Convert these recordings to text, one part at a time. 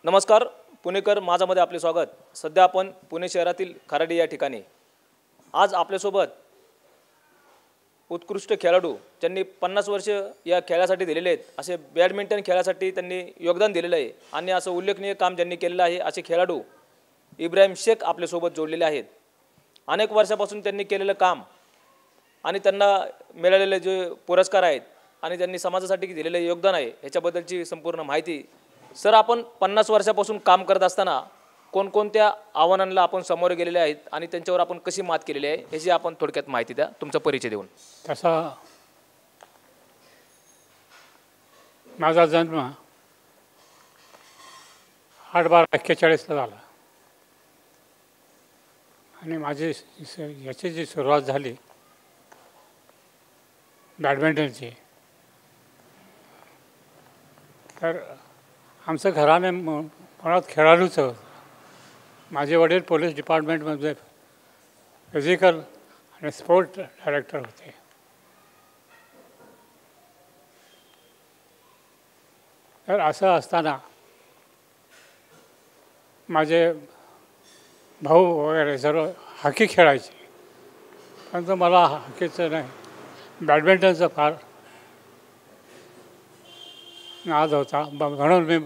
नमस्कार पुणेकर माझामध्ये आपले स्वागत। सध्या आपण पुणे शहरातील खराडी या ठिकाणी आज आपल्यासोबत उत्कृष्ट खेळाडू ज्यांनी 50 वर्ष या खेळासाठी दिलेले आहेत, असे बॅडमिंटन खेळासाठी त्यांनी योगदान दिलेले आहे आणि असं उल्लेखनीय काम ज्यांनी केलेलं आहे असे खेळाडू इब्राहिम शेख आपल्यासोबत जोडलेले आहेत। अनेक वर्षापासून त्यांनी केलेलं काम आणि त्यांना मिळालेले जे पुरस्कार आहेत आणि त्यांनी समाजासाठी दिलेले योगदान आहे याच्याबद्दलची संपूर्ण माहिती सर, आपण 50 वर्षापासून काम करत असताना कोणकोणत्या आव्हानांना आपण सामोरे गेलेले आहेत आणि त्यांच्यावर आपण कशी मात केलेली आहे याची आपण थोडक्यात माहिती द्या, तुमचा परिचय देऊन। तसा माझा जन्म 8/12/41 झाला आणि माझी याची जी सुरुवात झाली बॅडमिंटनची, तर आमचं घराने मुळात खेळाडूच होतं। माझे वडील पोलीस डिपार्टमेंटमध्ये फिजिकल आणि स्पोर्ट डायरेक्टर होते। तर असं असताना माझे भाऊ वगैरे सर्व हॉकी खेळायचे, परंतु मला हॉकीचं नाही बॅडमिंटनचं फार नाद होता, म्हणून मी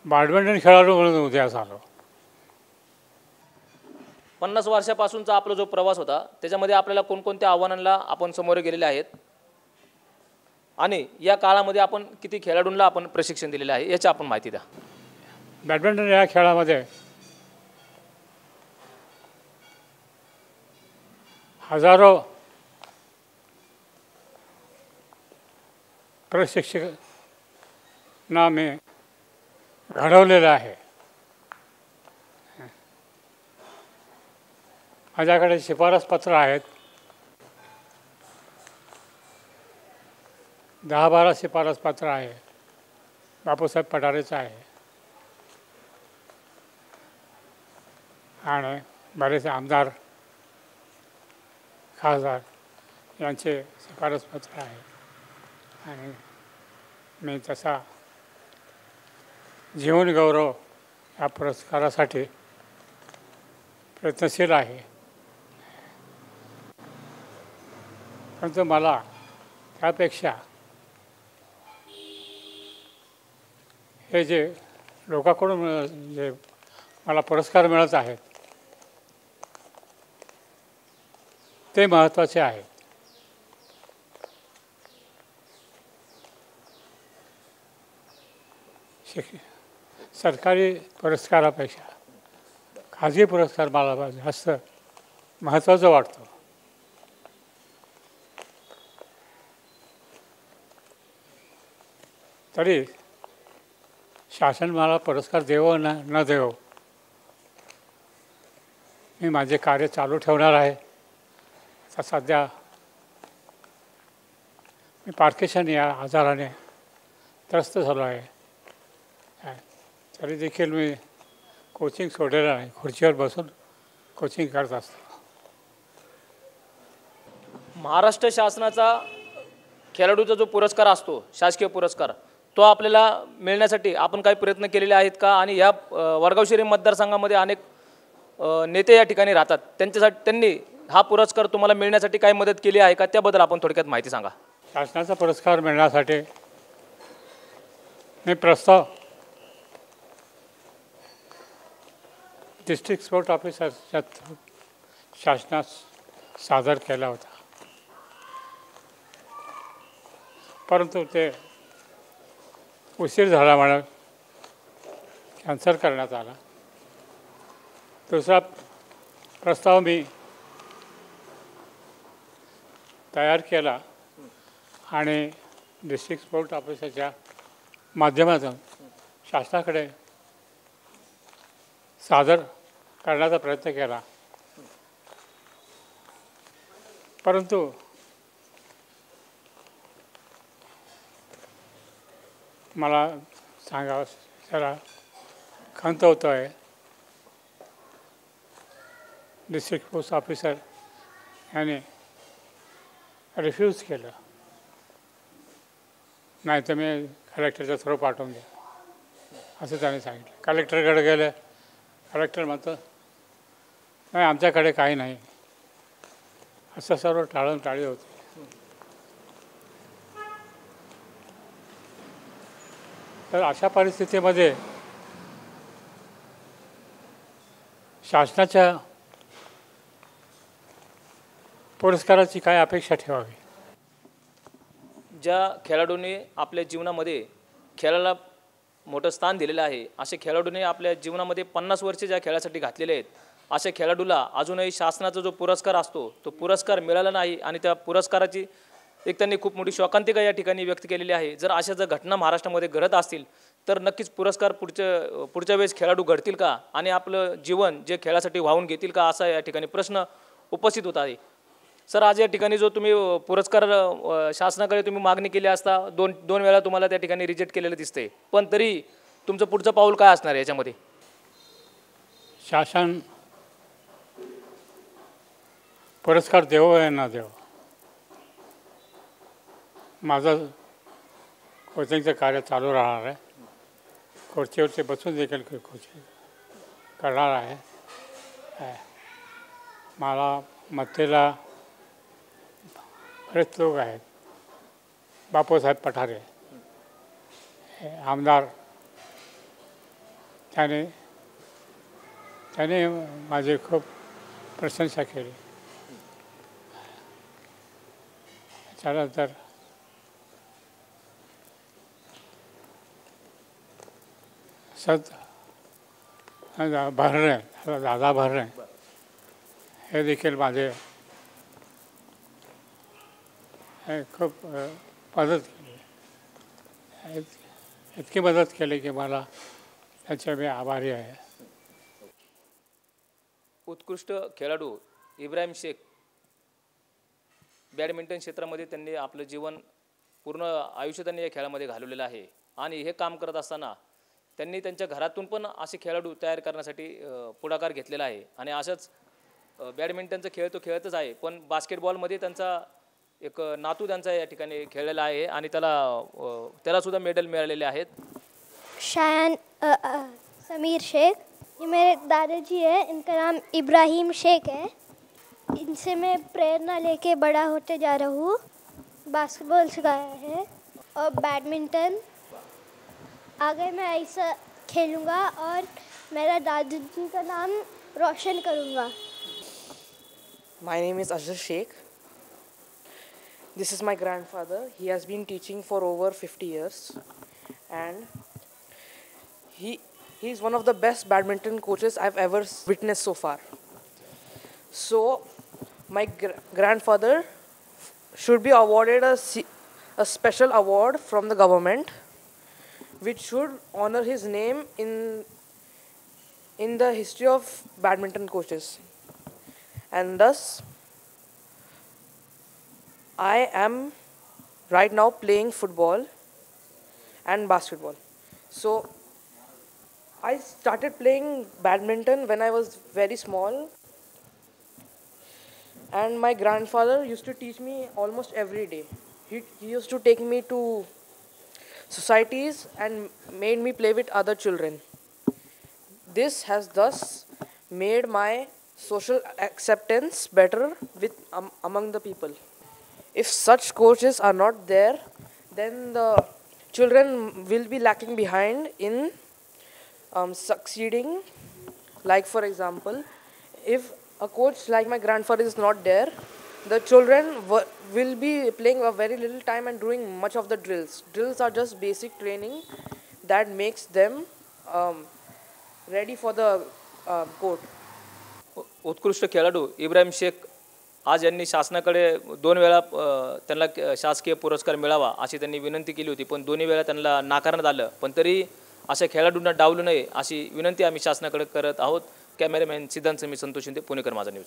बॅडमिंटन खेळाडू म्हणून उदयास आलो। 50 वर्षापासूनचा आपला जो प्रवास होता त्याच्यामध्ये आपल्याला कोणकोणत्या आव्हानांना आपण सामोरे गेलेले आहेत आणि या काळामध्ये आपण किती खेळाडूंना आपण प्रशिक्षण दिलेले आहे याची आपण माहिती द्या। बॅडमिंटन या खेळामध्ये हजारो प्रशिक्षकांना मी घडवलेलं आहे। माझ्याकडे शिफारस पत्र आहेत, 10-12 शिफारस पत्र आहे। बापूसाहेब पठारेचं आहे आणि बरेच आमदार खासदार यांचे शिफारस पत्र आहे आणि मी तसा जीवन गौरव या पुरस्कारासाठी प्रयत्नशील आहे। परंतु मला त्यापेक्षा हे जे लोकांकडून जे मला पुरस्कार मिळत आहेत ते महत्त्वाचे आहे। सरकारी पुरस्कारापेक्षा खाजगी पुरस्कार मला जास्त महत्त्वाचं वाटतं। तरी शासन मला पुरस्कार देवो न देवो, मी माझे कार्य चालू ठेवणार आहे। आता सध्या मी पार्किन्सन या आजाराने त्रस्त झालो आहे, तरी देखील मी कोचिंग सोडलेलं नाही, खुर्चीवर बसून कोचिंग करत असतो। महाराष्ट्र शासनाचा खेळाडूचा जो पुरस्कार असतो शासकीय पुरस्कार, तो आपल्याला मिळण्यासाठी आपण काही प्रयत्न केलेले आहेत का? आणि या वडगाव शहरी मतदारसंघामध्ये अनेक नेते या ठिकाणी राहतात, त्यांच्यासाठी त्यांनी हा पुरस्कार तुम्हाला मिळण्यासाठी काही मदत केली आहे का? त्याबद्दल आपण थोडक्यात माहिती सांगा। शासनाचा पुरस्कार मिळण्यासाठी मी प्रस्ताव डिस्ट्रिक्ट स्पोर्ट ऑफिसरच्या शासनास सादर केला होता, परंतु ते उशीर झाल्यामुळे कॅन्सल करण्यात आला। दुसरा प्रस्ताव मी तयार केला आणि डिस्ट्रिक्ट स्पोर्ट ऑफिसरच्या माध्यमातून शासनाकडे सादर करण्याचा प्रयत्न केला, परंतु मला सांगावं जरा खंत होतो आहे। डिस्ट्रिक्ट पोस्ट ऑफिसर यांनी रिफ्यूज केलं, नाही तर मी कलेक्टरच्या थ्रू पाठवून द्या। असं त्याने सांगितलं. कलेक्टरकडे गेले. कलेक्टर म्हणतो नाही आमच्याकडे काही नाही. असं सर्व टाळून टाळी होते. तर अशा परिस्थितीमध्ये शासनाच्या पुरस्काराची काय अपेक्षा ठेवावी? ज्या खेळाडूंनी आपल्या जीवनामध्ये खेळाला मोठं स्थान दिलेलं आहे, असे खेळाडूंनी आपल्या जीवनामध्ये 50 वर्षे ज्या खेळासाठी घातलेले आहेत, अशा खेळाडूला अजूनही शासनाचा जो पुरस्कार असतो तो पुरस्कार मिळाला नाही आणि त्या पुरस्काराची एक त्यांनी खूप मोठी शोकांतिका या ठिकाणी व्यक्त केलेली आहे. जर अशा जर घटना महाराष्ट्रामध्ये घडत असतील तर नक्कीच पुरस्कार पुढच्या वेळेस खेळाडू घडतील का आणि आपलं जीवन जे खेळासाठी वाहून घेतील का, असा या ठिकाणी प्रश्न उपस्थित होत आहे. सर, आज या ठिकाणी जो तुम्ही पुरस्कार शासनाकडे तुम्ही मागणी केली असता दोन वेळा तुम्हाला त्या ठिकाणी रिजेक्ट केलेलं दिसते, पण तरी तुमचं पुढचं पाऊल काय असणार आहे याच्यामध्ये? शासन पुरस्कार देवो या ना देवो, माझं कोचिंगचं कार्य चालू राहणार आहे. खुर्चीवरती बसून देखील कोचिंग करणार आहे. मला मत्तेला बरेच लोक आहेत. बापूसाहेब पठारे हे आमदार, त्याने माझी खूप प्रशंसा केली. त्यानंतर भरणे, दादा भरणे हे देखील माझे खूप मदत केली. इतकी मदत केली की मला त्याचे मी आभारी आहे. उत्कृष्ट खेळाडू इब्राहिम शेख बॅडमिंटन क्षेत्रामध्ये त्यांनी आपलं जीवन पूर्ण आयुष्य त्यांनी या खेळामध्ये घालवलेलं आहे आणि हे काम करत असताना त्यांनी त्यांच्या घरातून पण असे खेळाडू तयार करण्यासाठी पुढाकार घेतलेला आहे. आणि अशाच बॅडमिंटनचा खेळ तो खेळतच आहे, पण बास्केटबॉलमध्ये त्यांचा एक नातू त्यांचा या ठिकाणी खेळलेला आहे आणि त्याला सुद्धा मेडल मिळालेले आहेत. शायन समीर शेख, ये मेरे दादाजी है, इनका नाम इब्राहिम शेख है. इनसे मैं प्रेरणा लेके बड़ा होते जा रहा हूँ. बास्केटबॉल सिखाया है और बैडमिंटन. आगे मैं ऐसा खेलूँगा और मेरा दादाजी का नाम रोशन करूँगा. My name is Ajaz Sheikh. This is my grandfather. He has been teaching for over 50 years and he is one of the best badminton coaches I've ever witnessed so far. So my grandfather should be awarded a special award from the government which should honor his name in the history of badminton coaches. And thus I am right now playing football and basketball. So I started playing badminton when I was very small, and my grandfather used to teach me almost every day. He used to take me to societies and made me play with other children. This has thus made my social acceptance better among the people. If such coaches are not there, then the children will be lacking behind in succeeding. Like for example, if a coach like my grandfather is not there, the children will be playing a very little time and doing much of the drills. Drills are just basic training that makes them ready for the court. उत्कृष्ट खेळाडू इब्राहिम शेख आज यांनी शासनाकडे 2 वेळा त्यांना शासकीय पुरस्कार मिळावा अशी त्यांनी विनंती केली होती, पण दोन्ही वेळा त्यांना नाकारण्यात आलं. पण तरी अशा खेळाडूंना डावलू नये अशी विनंती आम्ही शासनाकडे करत आहोत. कॅमेरामॅन सिद्धांत मी संतोष शिंदे, पुणेकर माझा न्यूज.